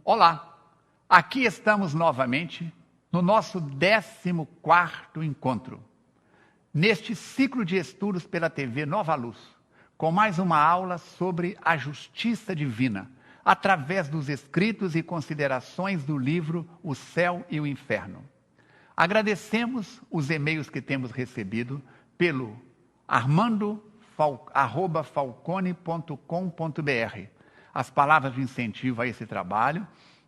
Olá, aqui estamos novamente no nosso 14º encontro, neste ciclo de estudos pela TV Nova Luz, com mais uma aula sobre a justiça divina, através dos escritos e considerações do livro O Céu e o Inferno. Agradecemos os e-mails que temos recebido pelo armando@falcone.com.br, as palavras de incentivo a esse trabalho,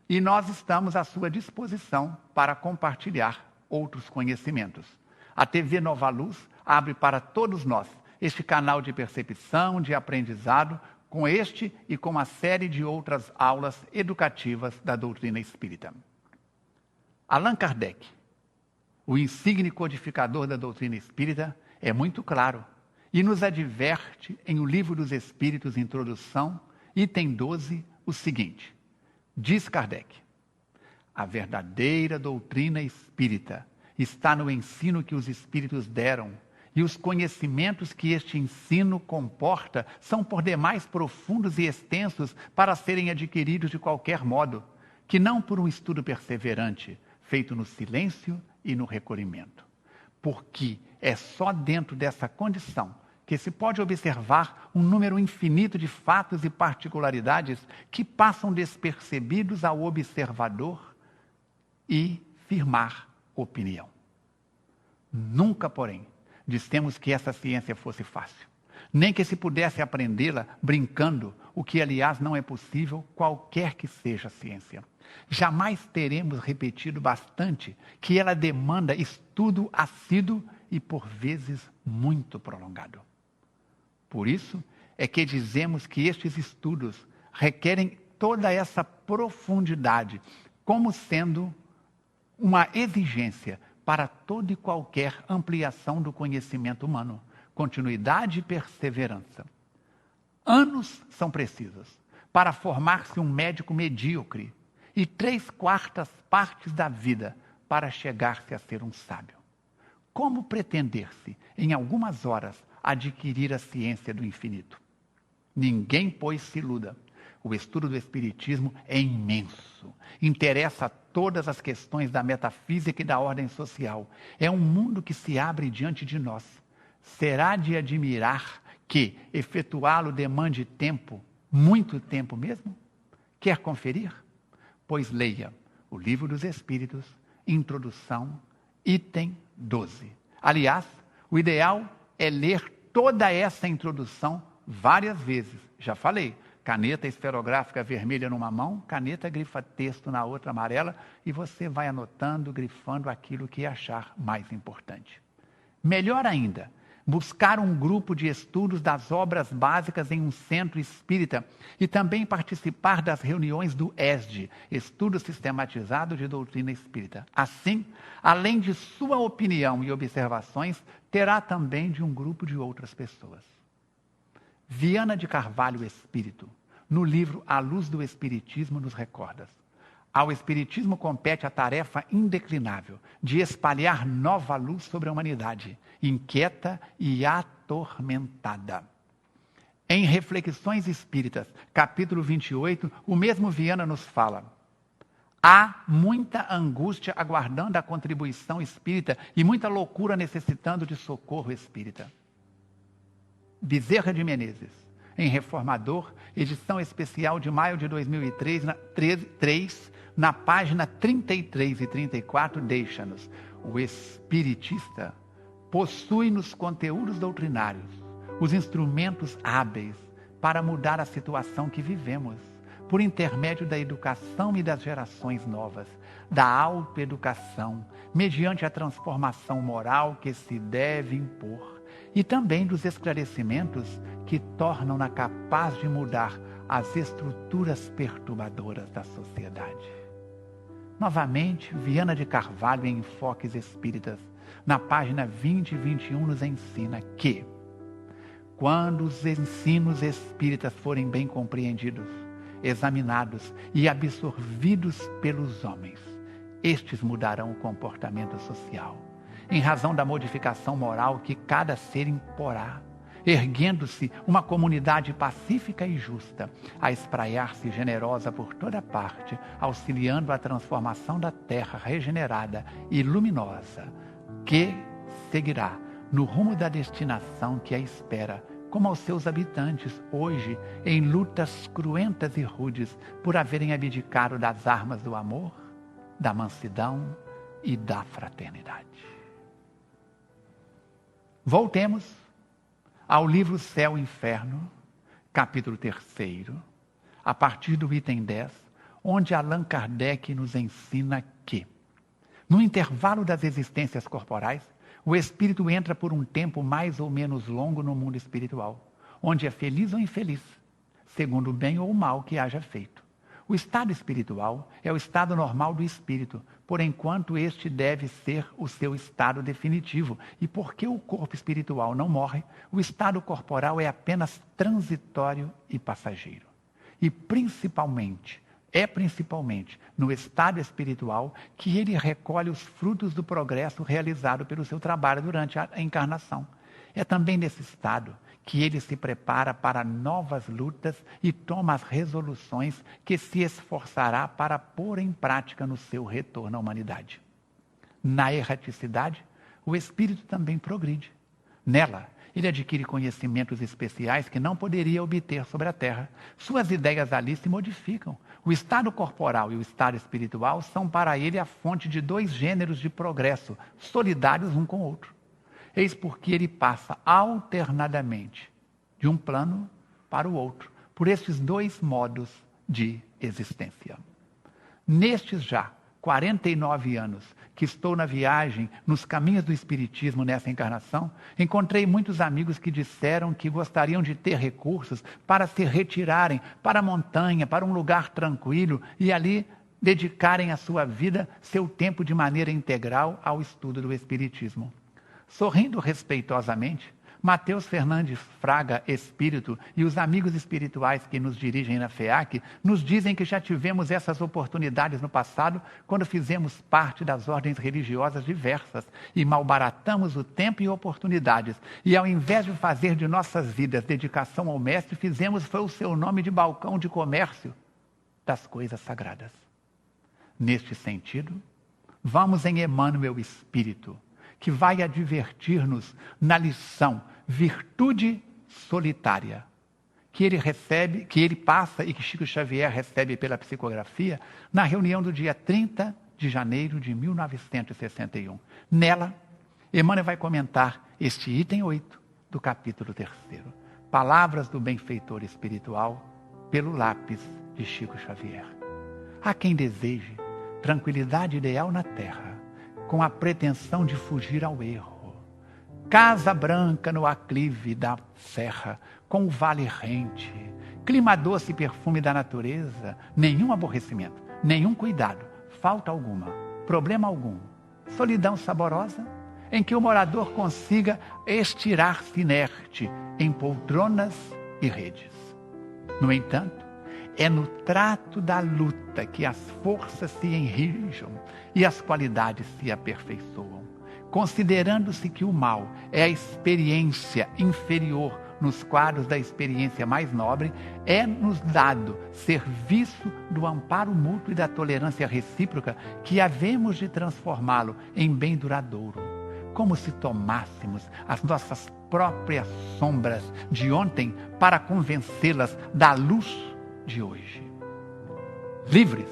e nós estamos à sua disposição para compartilhar outros conhecimentos. A TV Nova Luz abre para todos nós este canal de percepção, de aprendizado, com este e com uma série de outras aulas educativas da doutrina espírita. Allan Kardec, o insigne codificador da doutrina espírita, é muito claro e nos adverte em O Livro dos Espíritos, Introdução, item 12, o seguinte: diz Kardec: a verdadeira doutrina espírita está no ensino que os espíritos deram, e os conhecimentos que este ensino comporta são por demais profundos e extensos para serem adquiridos de qualquer modo, que não por um estudo perseverante, feito no silêncio e no recolhimento. Porque é só dentro dessa condição que se pode observar um número infinito de fatos e particularidades que passam despercebidos ao observador e firmar opinião. Nunca, porém, dissemos que essa ciência fosse fácil, nem que se pudesse aprendê-la brincando, o que, aliás, não é possível, qualquer que seja a ciência. Jamais teremos repetido bastante que ela demanda estudo assíduo e, por vezes, muito prolongado. Por isso é que dizemos que estes estudos requerem toda essa profundidade, como sendo uma exigência para toda e qualquer ampliação do conhecimento humano, continuidade e perseverança. Anos são precisos para formar-se um médico medíocre e 3/4 partes da vida para chegar-se a ser um sábio. Como pretender-se, em algumas horas, adquirir a ciência do infinito? Ninguém, pois, se iluda. O estudo do Espiritismo é imenso, interessa a todas as questões da metafísica e da ordem social. É um mundo que se abre diante de nós. Será de admirar que efetuá-lo demande tempo, muito tempo mesmo? Quer conferir? Pois leia O Livro dos Espíritos, Introdução, item 12. Aliás, o ideal é ler toda essa introdução várias vezes. Já falei, caneta esferográfica vermelha numa mão, caneta grifa-texto na outra amarela, e você vai anotando, grifando aquilo que achar mais importante. Melhor ainda, buscar um grupo de estudos das obras básicas em um centro espírita e também participar das reuniões do ESD, Estudo Sistematizado de Doutrina Espírita. Assim, além de sua opinião e observações, terá também de um grupo de outras pessoas. Viana de Carvalho Espírito, no livro A Luz do Espiritismo, nos recorda: ao Espiritismo compete a tarefa indeclinável de espalhar nova luz sobre a humanidade, inquieta e atormentada. Em Reflexões Espíritas, capítulo 28, o mesmo Viana nos fala: há muita angústia aguardando a contribuição espírita e muita loucura necessitando de socorro espírita. Bezerra de Menezes, em Reformador, edição especial de maio de 2003, na página 33 e 34, deixa-nos: o espiritista possui nos conteúdos doutrinários os instrumentos hábeis para mudar a situação que vivemos, por intermédio da educação e das gerações novas, da autoeducação, mediante a transformação moral que se deve impor, e também dos esclarecimentos que tornam-na capaz de mudar as estruturas perturbadoras da sociedade. Novamente, Viana de Carvalho, em Enfoques Espíritas, na página 20 e 21, nos ensina que, quando os ensinos espíritas forem bem compreendidos, examinados e absorvidos pelos homens, estes mudarão o comportamento social, em razão da modificação moral que cada ser imporá, erguendo-se uma comunidade pacífica e justa, a espraiar-se generosa por toda parte, auxiliando a transformação da terra regenerada e luminosa, que seguirá no rumo da destinação que a espera, como aos seus habitantes, hoje, em lutas cruentas e rudes, por haverem abdicado das armas do amor, da mansidão e da fraternidade. Voltemos ao livro Céu e Inferno, capítulo 3, a partir do item 10, onde Allan Kardec nos ensina que, no intervalo das existências corporais, o espírito entra por um tempo mais ou menos longo no mundo espiritual, onde é feliz ou infeliz, segundo o bem ou o mal que haja feito. O estado espiritual é o estado normal do espírito, por enquanto este deve ser o seu estado definitivo. E porque o corpo espiritual não morre, o estado corporal é apenas transitório e passageiro. E principalmente no estado espiritual que ele recolhe os frutos do progresso realizado pelo seu trabalho durante a encarnação. É também nesse estado que ele se prepara para novas lutas e toma as resoluções que se esforçará para pôr em prática no seu retorno à humanidade. Na erraticidade, o espírito também progride. Nela, ele adquire conhecimentos especiais que não poderia obter sobre a terra. Suas ideias ali se modificam. O estado corporal e o estado espiritual são para ele a fonte de dois gêneros de progresso, solidários um com o outro. Eis porque ele passa alternadamente de um plano para o outro, por estes dois modos de existência. Nestes já 49 anos que estou na viagem, nos caminhos do Espiritismo nessa encarnação, encontrei muitos amigos que disseram que gostariam de ter recursos para se retirarem para a montanha, para um lugar tranquilo e ali dedicarem a sua vida, seu tempo de maneira integral ao estudo do Espiritismo. Sorrindo respeitosamente, Mateus Fernandes Fraga, espírito, e os amigos espirituais que nos dirigem na FEAC, nos dizem que já tivemos essas oportunidades no passado, quando fizemos parte das ordens religiosas diversas e malbaratamos o tempo e oportunidades. E ao invés de fazer de nossas vidas dedicação ao Mestre, foi o seu nome de balcão de comércio das coisas sagradas. Neste sentido, vamos em Emmanuel Espírito, que vai advertir-nos na lição virtude solitária, que ele passa e que Chico Xavier recebe pela psicografia na reunião do dia 30 de janeiro de 1961. Nela, Emmanuel vai comentar este item 8 do capítulo 3, Palavras do Benfeitor Espiritual, pelo lápis de Chico Xavier. Há quem deseje tranquilidade ideal na terra, com a pretensão de fugir ao erro. Casa branca no aclive da serra, com o vale rente, clima doce e perfume da natureza, nenhum aborrecimento, nenhum cuidado, falta alguma, problema algum, solidão saborosa, em que o morador consiga estirar-se inerte em poltronas e redes. No entanto, é no trato da luta que as forças se enrijam e as qualidades se aperfeiçoam. Considerando-se que o mal é a experiência inferior nos quadros da experiência mais nobre, é-nos dado serviço do amparo mútuo e da tolerância recíproca que havemos de transformá-lo em bem duradouro, como se tomássemos as nossas próprias sombras de ontem para convencê-las da luz de hoje. Livres,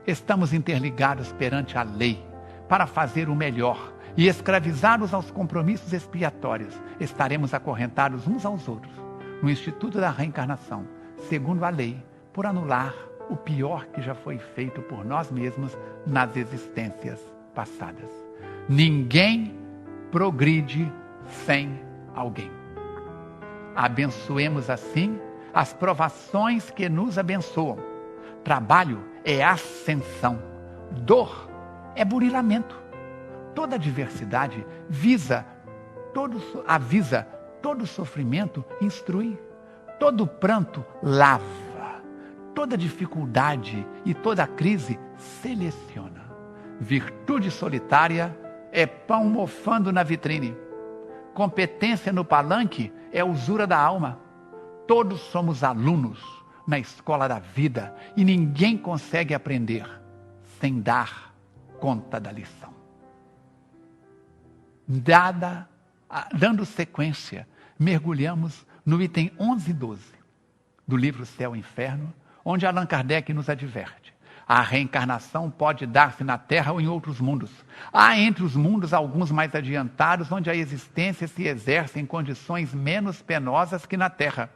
estamos interligados perante a lei para fazer o melhor e escravizados aos compromissos expiatórios, estaremos acorrentados uns aos outros no Instituto da Reencarnação, segundo a lei, por anular o pior que já foi feito por nós mesmos nas existências passadas. Ninguém progride sem alguém. Abençoemos assim as provações que nos abençoam. Trabalho é ascensão. Dor é burilamento. Toda adversidade avisa, todo sofrimento instrui, todo pranto lava, toda dificuldade e toda crise seleciona. Virtude solitária é pão mofando na vitrine. Competência no palanque é usura da alma. Todos somos alunos na escola da vida e ninguém consegue aprender sem dar conta da lição. Dando sequência, mergulhamos no item 11 e 12 do livro Céu e Inferno, onde Allan Kardec nos adverte. A reencarnação pode dar-se na Terra ou em outros mundos. Há entre os mundos alguns mais adiantados, onde a existência se exerce em condições menos penosas que na Terra,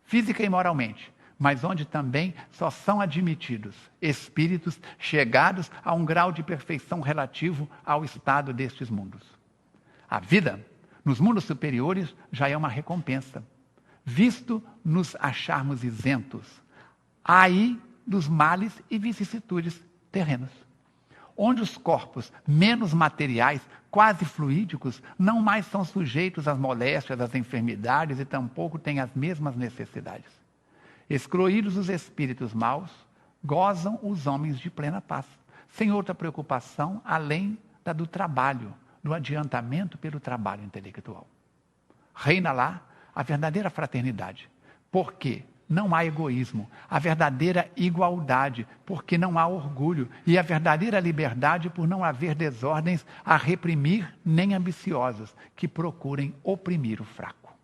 física e moralmente, mas onde também só são admitidos espíritos chegados a um grau de perfeição relativo ao estado destes mundos. A vida nos mundos superiores já é uma recompensa, visto nos acharmos isentos aí dos males e vicissitudes terrenos, onde os corpos menos materiais, quase fluídicos, não mais são sujeitos às moléstias, às enfermidades e tampouco têm as mesmas necessidades. Excluídos os espíritos maus, gozam os homens de plena paz, sem outra preocupação além da do trabalho, do adiantamento pelo trabalho intelectual. Reina lá a verdadeira fraternidade, porque não há egoísmo, a verdadeira igualdade, porque não há orgulho, e a verdadeira liberdade por não haver desordens a reprimir nem ambiciosos que procurem oprimir o fraco.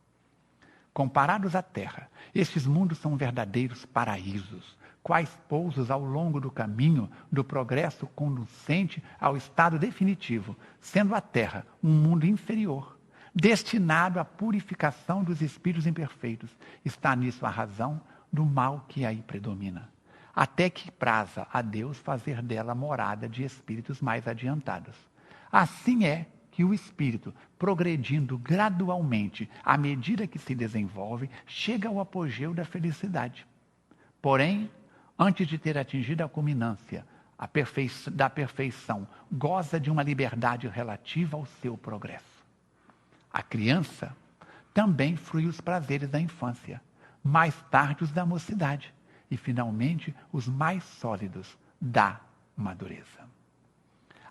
Comparados à terra, estes mundos são verdadeiros paraísos, quais pousos ao longo do caminho do progresso conducente ao estado definitivo, sendo a terra um mundo inferior, destinado à purificação dos espíritos imperfeitos. Está nisso a razão do mal que aí predomina, até que praza a Deus fazer dela morada de espíritos mais adiantados. Assim é que o espírito, progredindo gradualmente à medida que se desenvolve, chega ao apogeu da felicidade. Porém, antes de ter atingido a culminância da perfeição, goza de uma liberdade relativa ao seu progresso. A criança também frui os prazeres da infância, mais tarde os da mocidade e, finalmente, os mais sólidos da madureza.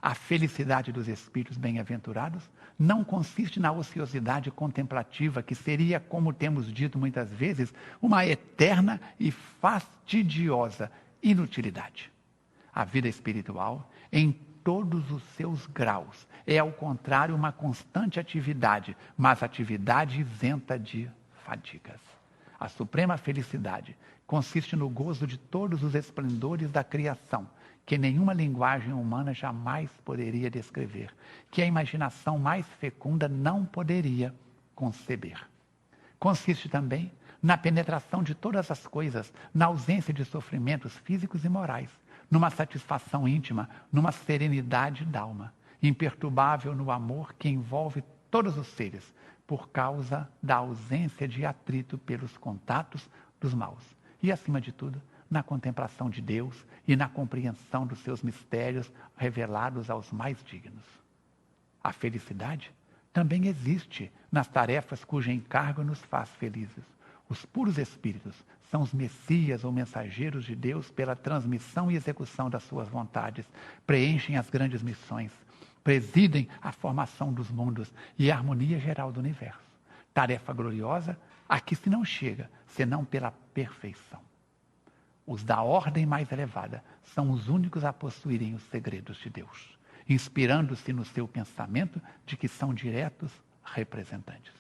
A felicidade dos espíritos bem-aventurados não consiste na ociosidade contemplativa, que seria, como temos dito muitas vezes, uma eterna e fastidiosa inutilidade. A vida espiritual, em todos os seus graus, é, ao contrário, uma constante atividade, mas atividade isenta de fadigas. A suprema felicidade consiste no gozo de todos os esplendores da criação, que nenhuma linguagem humana jamais poderia descrever, que a imaginação mais fecunda não poderia conceber. Consiste também na penetração de todas as coisas, na ausência de sofrimentos físicos e morais, numa satisfação íntima, numa serenidade d'alma, imperturbável no amor que envolve todos os seres, por causa da ausência de atrito pelos contatos dos maus. E, acima de tudo, na contemplação de Deus e na compreensão dos seus mistérios revelados aos mais dignos. A felicidade também existe nas tarefas cujo encargo nos faz felizes. Os puros espíritos são os messias ou mensageiros de Deus pela transmissão e execução das suas vontades, preenchem as grandes missões, presidem a formação dos mundos e a harmonia geral do universo. Tarefa gloriosa a que se não chega, senão pela perfeição. Os da ordem mais elevada são os únicos a possuírem os segredos de Deus, inspirando-se no seu pensamento de que são diretos representantes.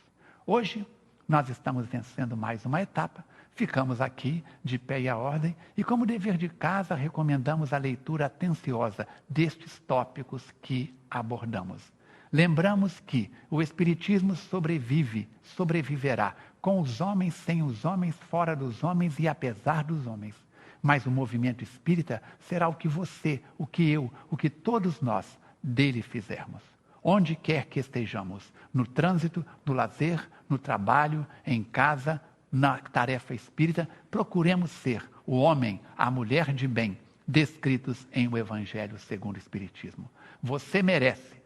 Hoje, nós estamos vencendo mais uma etapa, ficamos aqui de pé e à ordem e, como dever de casa, recomendamos a leitura atenciosa destes tópicos que abordamos. Lembramos que o Espiritismo sobreviverá, com os homens, sem os homens, fora dos homens e apesar dos homens. Mas o movimento espírita será o que você, o que eu, o que todos nós dele fizermos. Onde quer que estejamos, no trânsito, no lazer, no trabalho, em casa, na tarefa espírita, procuremos ser o homem, a mulher de bem, descritos em o Evangelho segundo o Espiritismo. Você merece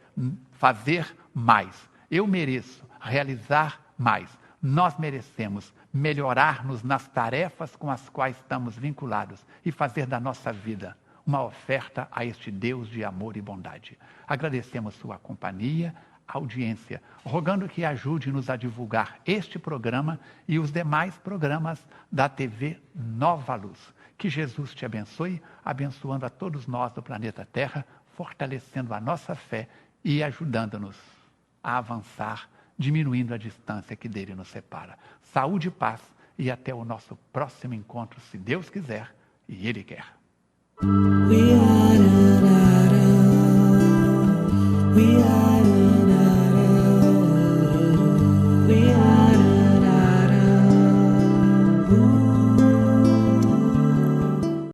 fazer mais. Eu mereço realizar mais. Nós merecemos melhorar-nos nas tarefas com as quais estamos vinculados e fazer da nossa vida uma oferta a este Deus de amor e bondade. Agradecemos sua companhia, audiência, rogando que ajude-nos a divulgar este programa e os demais programas da TV Nova Luz. Que Jesus te abençoe, abençoando a todos nós do planeta Terra, fortalecendo a nossa fé e ajudando-nos a avançar, diminuindo a distância que dele nos separa. Saúde e paz e até o nosso próximo encontro, se Deus quiser e Ele quer.